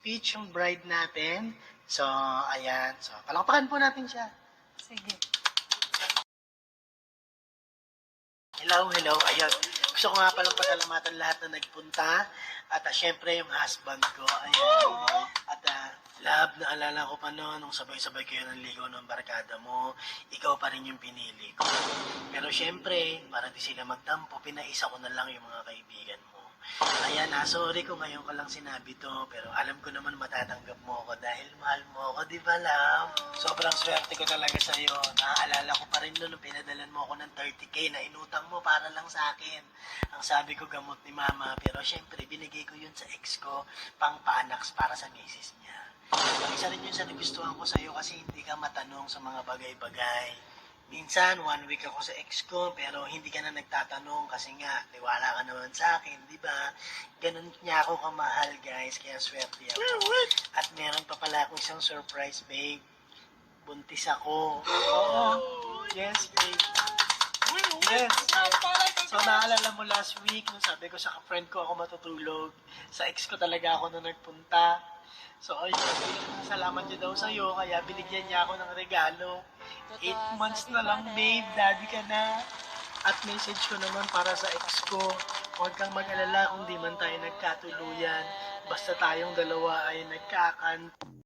Peach yung bride natin. So, ayan. So, palakpakan po natin siya. Sige. Hello, hello. Ayun. Gusto ko nga palang pasalamatan lahat na nagpunta. At syempre yung husband ko. Ayan. At love, naalala ko pa noon nung sabay-sabay kayo ng ligaw ng barkada mo. Ikaw pa rin yung pinili ko. Pero syempre, para di sila magtampo, pinaisa ko na lang yung mga kaibigan mo. Ayan sorry kung ngayon ko lang sinabi to, pero alam ko naman matatanggap mo ako dahil mahal mo ako, di ba, love? Sobrang swerte ko talaga sa'yo. Naaalala ko pa rin noon nung pinadalan mo ako ng 30K na inutang mo para lang sa akin. Ang sabi ko gamot ni mama, pero syempre binigay ko yun sa ex ko, pang paanaks para sa misis niya. Isa rin yun sa nagustuhan ko sa'yo kasi hindi ka matanong sa mga bagay-bagay. Minsan, 1 week ako sa ex ko, pero hindi ka na nagtatanong kasi nga, tiwala ka naman sa akin, di ba? Ganun niya ako kamahal, guys, kaya swerte ako. At meron pa pala ako isang surprise, babe. Buntis ako. Oo. Yes, babe. Yes. So, naalala mo last week, nung sabi ko sa friend ko ako matutulog, sa ex ko talaga ako na nagpunta. So, ayun, salamat niya daw sa'yo, kaya binigyan niya ako ng regalo. 8 months na lang, babe, daddy ka na. At message ko naman para sa ex ko, huwag kang mag-alala kung di man tayo nagkatuluyan. Basta tayong dalawa ay nagkakan.